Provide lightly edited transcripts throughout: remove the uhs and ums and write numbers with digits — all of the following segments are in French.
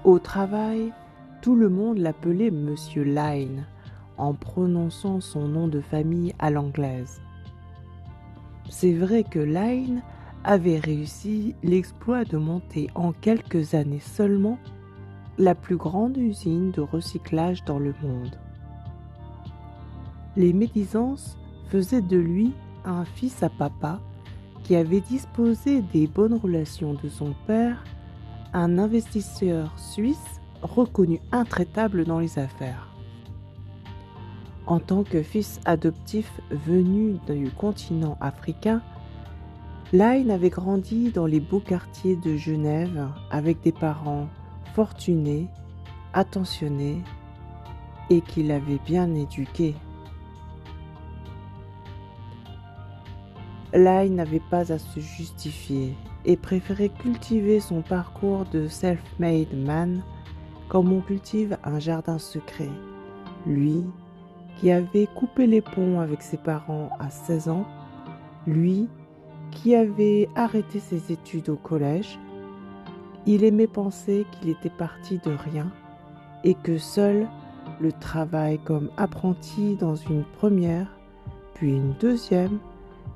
Au travail, tout le monde l'appelait Monsieur Lyne, en prononçant son nom de famille à l'anglaise. C'est vrai que Lyne avait réussi l'exploit de monter en quelques années seulement la plus grande usine de recyclage dans le monde. Les médisances faisaient de lui un fils à papa qui avait disposé des bonnes relations de son père, un investisseur suisse reconnu intraitable dans les affaires. En tant que fils adoptif venu du continent africain, Lyne avait grandi dans les beaux quartiers de Genève avec des parents fortunés, attentionnés et qui l'avaient bien éduqué. Lyne n'avait pas à se justifier et préférait cultiver son parcours de self-made man comme on cultive un jardin secret. Lui, qui avait coupé les ponts avec ses parents à 16 ans, lui, qui avait arrêté ses études au collège, il aimait penser qu'il était parti de rien et que seul le travail comme apprenti dans une première, puis une deuxième,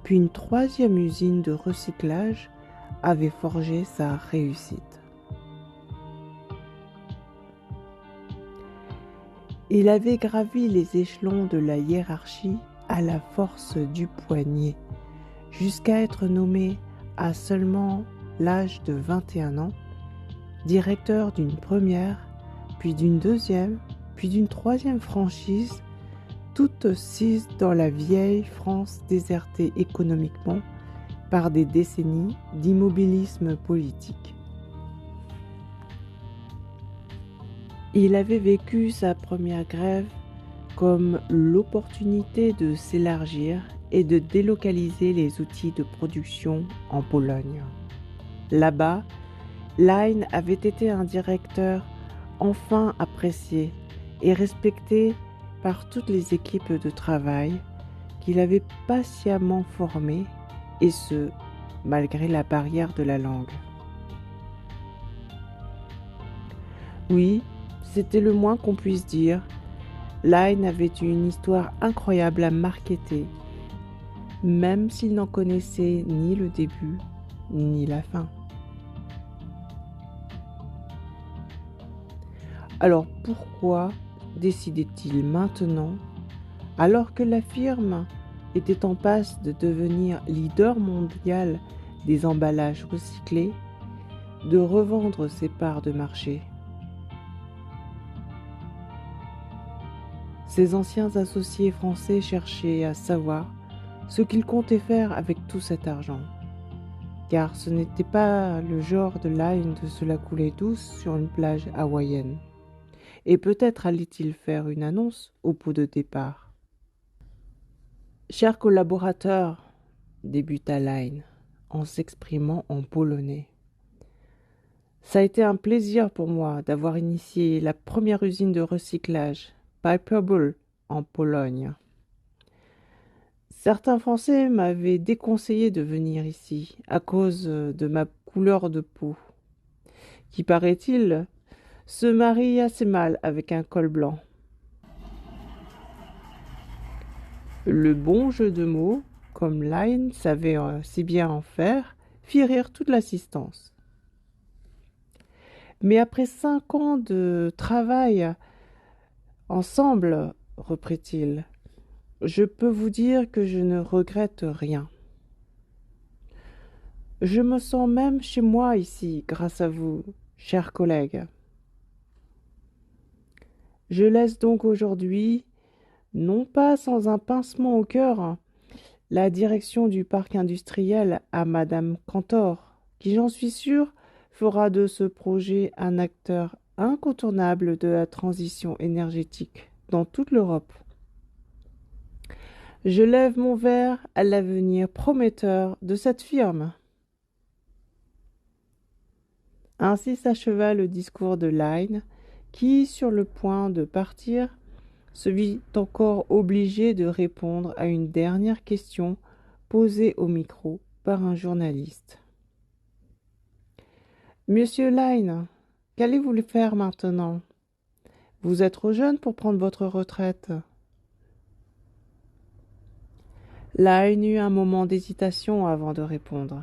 puis une troisième usine de recyclage avait forgé sa réussite. Il avait gravi les échelons de la hiérarchie à la force du poignet, jusqu'à être nommé à seulement l'âge de 21 ans, directeur d'une première, puis d'une deuxième, puis d'une troisième franchise, toutes six dans la vieille France désertée économiquement par des décennies d'immobilisme politique. Il avait vécu sa première grève comme l'opportunité de s'élargir et de délocaliser les outils de production en Pologne. Là-bas, Lyne avait été un directeur enfin apprécié et respecté par toutes les équipes de travail qu'il avait patiemment formées, et ce, malgré la barrière de la langue. Oui, c'était le moins qu'on puisse dire. Lyne avait une histoire incroyable à marketer, même s'il n'en connaissait ni le début, ni la fin. Alors pourquoi décidait-il maintenant, alors que la firme était en passe de devenir leader mondial des emballages recyclés, de revendre ses parts de marché? Ses anciens associés français cherchaient à savoir ce qu'il comptait faire avec tout cet argent, car ce n'était pas le genre de Lyne de se la couler douce sur une plage hawaïenne. Et peut-être allait-il faire une annonce au pot de départ. « Chers collaborateurs », débuta Lyne, en s'exprimant en polonais. « Ça a été un plaisir pour moi d'avoir initié la première usine de recyclage, Piper Bull, en Pologne. Certains Français m'avaient déconseillé de venir ici à cause de ma couleur de peau, qui, paraît-il, se marie assez mal avec un col blanc. Le bon jeu de mots, comme Lyne savait si bien en faire, fit rire toute l'assistance. Mais après 5 ans de travail ensemble, reprit-il, je peux vous dire que je ne regrette rien. Je me sens même chez moi ici, grâce à vous, chers collègues. Je laisse donc aujourd'hui, non pas sans un pincement au cœur, la direction du parc industriel à Madame Cantor, qui, j'en suis sûre, fera de ce projet un acteur incontournable de la transition énergétique dans toute l'Europe. Je lève mon verre à l'avenir prometteur de cette firme. Ainsi s'acheva le discours de Lyne, qui, sur le point de partir, se vit encore obligé de répondre à une dernière question posée au micro par un journaliste. « Monsieur Lyne, qu'allez-vous faire maintenant? Vous êtes trop jeune pour prendre votre retraite. Line eut un moment d'hésitation avant de répondre.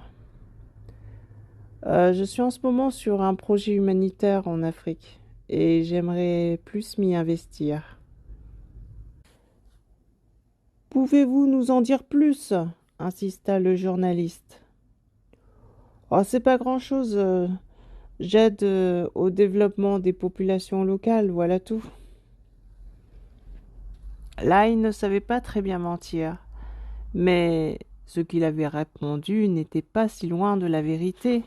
Je suis en ce moment sur un projet humanitaire en Afrique et j'aimerais plus m'y investir. Pouvez-vous nous en dire plus? Insista le journaliste. Oh, c'est pas grand-chose. J'aide au développement des populations locales, voilà tout. Line ne savait pas très bien mentir, mais ce qu'il avait répondu n'était pas si loin de la vérité.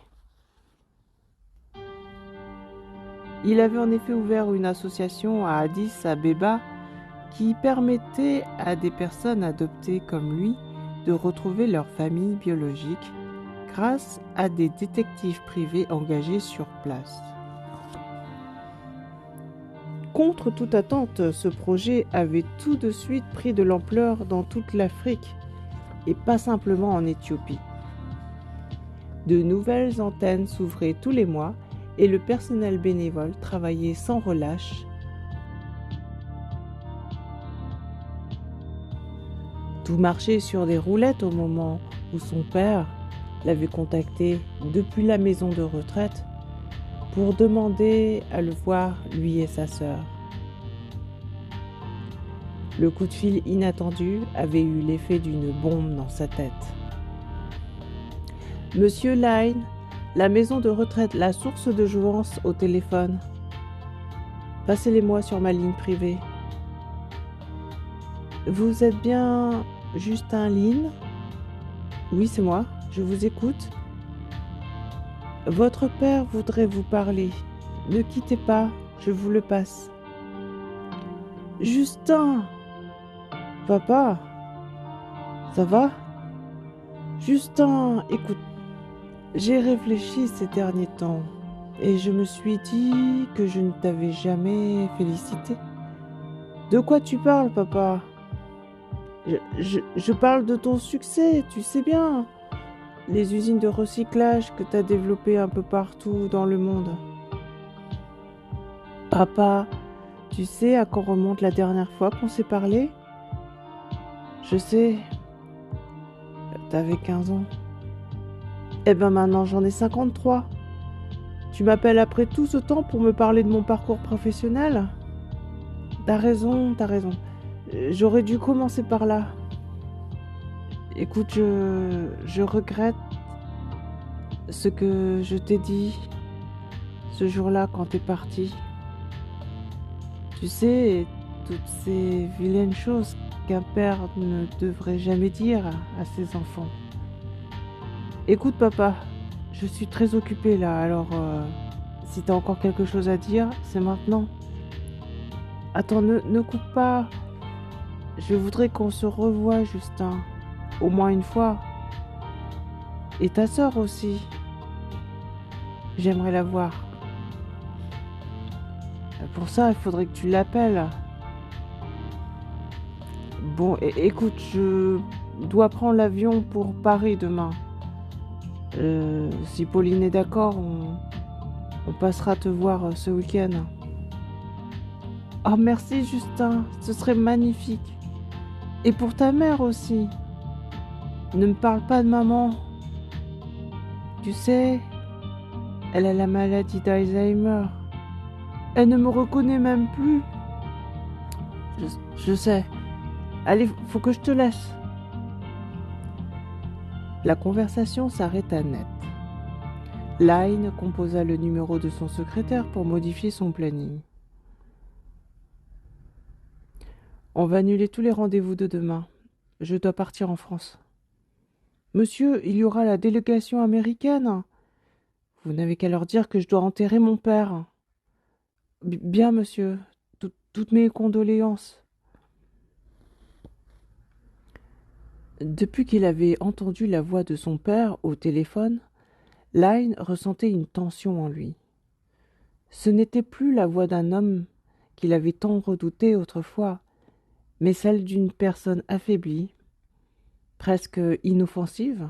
Il avait en effet ouvert une association à Addis Abeba qui permettait à des personnes adoptées comme lui de retrouver leur famille biologique grâce à des détectives privés engagés sur place. Contre toute attente, ce projet avait tout de suite pris de l'ampleur dans toute l'Afrique et pas simplement en Éthiopie. De nouvelles antennes s'ouvraient tous les mois et le personnel bénévole travaillait sans relâche. Tout marchait sur des roulettes au moment où son père l'avait contacté depuis la maison de retraite pour demander à le voir, lui et sa sœur. Le coup de fil inattendu avait eu l'effet d'une bombe dans sa tête. Monsieur Line, la maison de retraite La Source de Jouvence au téléphone. Passez-les-moi sur ma ligne privée. Vous êtes bien Justin Lynn? Oui, c'est moi, je vous écoute. Votre père voudrait vous parler. Ne quittez pas, je vous le passe. Justin! Papa? Ça va? Justin, écoute, j'ai réfléchi ces derniers temps et je me suis dit que je ne t'avais jamais félicité. De quoi tu parles, papa? Je parle de ton succès, tu sais bien. Les usines de recyclage que tu as développées un peu partout dans le monde. Papa, tu sais à quand remonte la dernière fois qu'on s'est parlé? Je sais, t'avais 15 ans. Eh ben maintenant j'en ai 53. Tu m'appelles après tout ce temps pour me parler de mon parcours professionnel? T'as raison, t'as raison. J'aurais dû commencer par là. Écoute, je regrette ce que je t'ai dit ce jour-là quand t'es parti. Tu sais, toutes ces vilaines choses qu'un père ne devrait jamais dire à ses enfants. Écoute papa, je suis très occupée là, alors si t'as encore quelque chose à dire, c'est maintenant. Attends, ne coupe pas. Je voudrais qu'on se revoie, Justin. Au moins une fois. Et ta sœur aussi. J'aimerais la voir. Pour ça, il faudrait que tu l'appelles. Bon, écoute, je dois prendre l'avion pour Paris demain. Si Pauline est d'accord, on passera te voir ce week-end. Oh, merci Justin, ce serait magnifique. Et pour ta mère aussi. Ne me parle pas de maman. Tu sais, elle a la maladie d'Alzheimer. Elle ne me reconnaît même plus. Je sais. Allez, faut que je te laisse. La conversation s'arrêta net. Line composa le numéro de son secrétaire pour modifier son planning. On va annuler tous les rendez-vous de demain. Je dois partir en France. Monsieur, il y aura la délégation américaine. Vous n'avez qu'à leur dire que je dois enterrer mon père. Bien, monsieur. Toutes mes condoléances. Depuis qu'il avait entendu la voix de son père au téléphone, Line ressentait une tension en lui. Ce n'était plus la voix d'un homme qu'il avait tant redouté autrefois, mais celle d'une personne affaiblie, presque inoffensive.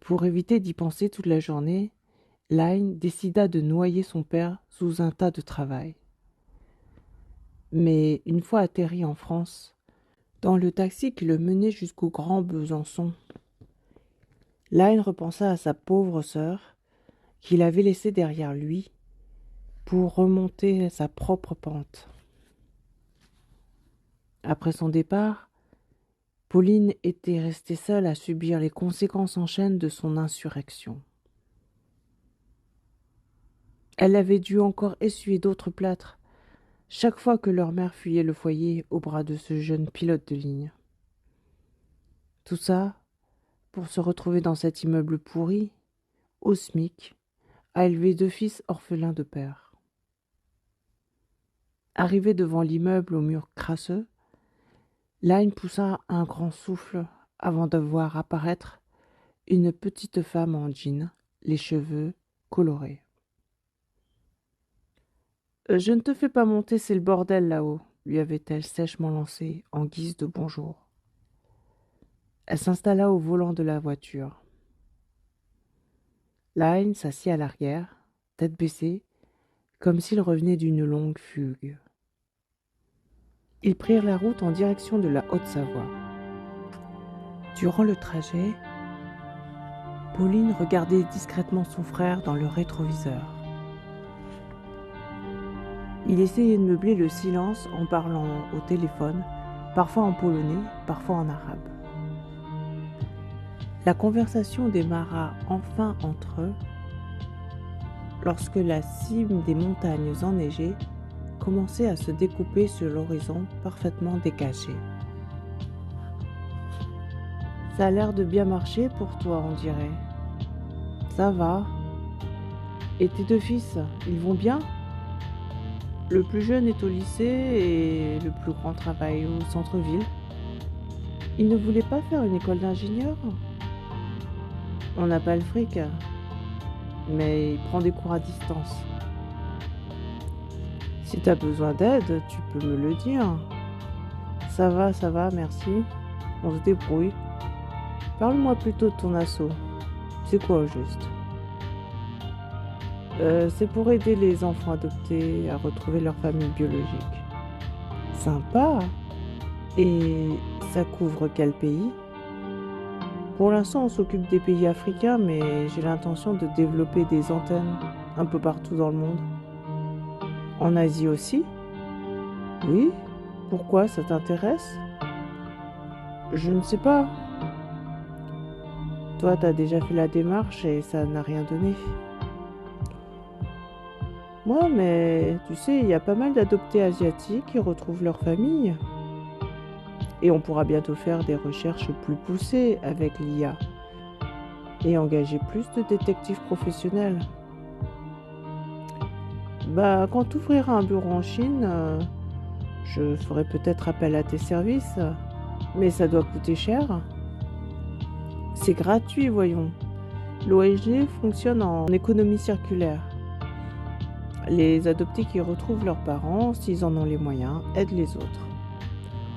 Pour éviter d'y penser toute la journée, Line décida de noyer son père sous un tas de travail. Mais une fois atterri en France, dans le taxi qui le menait jusqu'au Grand Besançon, Line repensa à sa pauvre sœur qu'il avait laissée derrière lui pour remonter sa propre pente. Après son départ, Pauline était restée seule à subir les conséquences en chaîne de son insurrection. Elle avait dû encore essuyer d'autres plâtres chaque fois que leur mère fuyait le foyer au bras de ce jeune pilote de ligne. Tout ça pour se retrouver dans cet immeuble pourri, au SMIC, à élever 2 fils orphelins de père. Arrivé devant l'immeuble aux murs crasseux, Line poussa un grand souffle avant de voir apparaître une petite femme en jean, les cheveux colorés. Je ne te fais pas monter, c'est le bordel là-haut, lui avait-elle sèchement lancé en guise de bonjour. Elle s'installa au volant de la voiture. Line s'assit à l'arrière, tête baissée, comme s'il revenait d'une longue fugue. Ils prirent la route en direction de la Haute-Savoie. Durant le trajet, Pauline regardait discrètement son frère dans le rétroviseur. Il essayait de meubler le silence en parlant au téléphone, parfois en polonais, parfois en arabe. La conversation démarra enfin entre eux lorsque la cime des montagnes enneigées commençait à se découper sur l'horizon parfaitement dégagé. « Ça a l'air de bien marcher pour toi, on dirait. Ça va. Et tes 2 fils, ils vont bien ? Le plus jeune est au lycée et le plus grand travaille au centre-ville. Il ne voulait pas faire une école d'ingénieur ? On n'a pas le fric, mais il prend des cours à distance. Si t'as besoin d'aide, tu peux me le dire. Ça va, merci. On se débrouille. Parle-moi plutôt de ton assaut. C'est quoi au juste ? C'est pour aider les enfants adoptés à retrouver leur famille biologique. Sympa. Et ça couvre quel pays ? Pour l'instant, on s'occupe des pays africains, mais j'ai l'intention de développer des antennes un peu partout dans le monde. En Asie aussi ? Oui. Pourquoi, ça t'intéresse ? Je ne sais pas. Toi, t'as déjà fait la démarche et ça n'a rien donné. Moi, mais tu sais, il y a pas mal d'adoptés asiatiques qui retrouvent leur famille. Et on pourra bientôt faire des recherches plus poussées avec l'IA et engager plus de détectives professionnels. Quand tu ouvriras un bureau en Chine, je ferai peut-être appel à tes services, mais ça doit coûter cher. C'est gratuit, voyons. L'ONG fonctionne en économie circulaire. Les adoptés qui retrouvent leurs parents, s'ils en ont les moyens, aident les autres.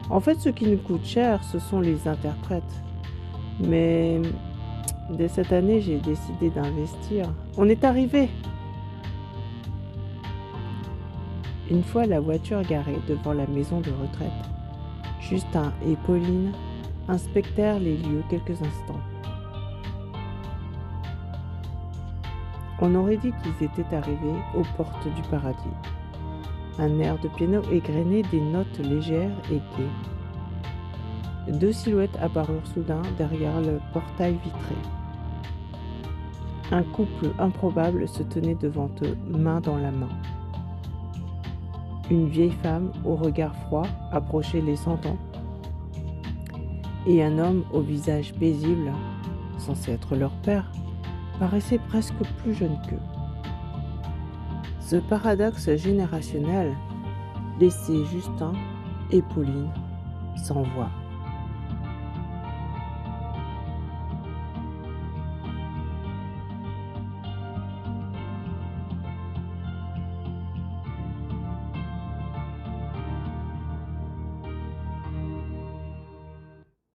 En fait, ce qui nous coûte cher, ce sont les interprètes. Mais dès cette année, j'ai décidé d'investir. On est arrivé! Une fois la voiture garée devant la maison de retraite, Justin et Pauline inspectèrent les lieux quelques instants. On aurait dit qu'ils étaient arrivés aux portes du paradis. Un air de piano égrené des notes légères et gaies. 2 silhouettes apparurent soudain derrière le portail vitré. Un couple improbable se tenait devant eux, main dans la main. Une vieille femme au regard froid approchait les 100 ans. Et un homme au visage paisible, censé être leur père, paraissait presque plus jeune qu'eux. Ce paradoxe générationnel laissait Justin et Pauline sans voix.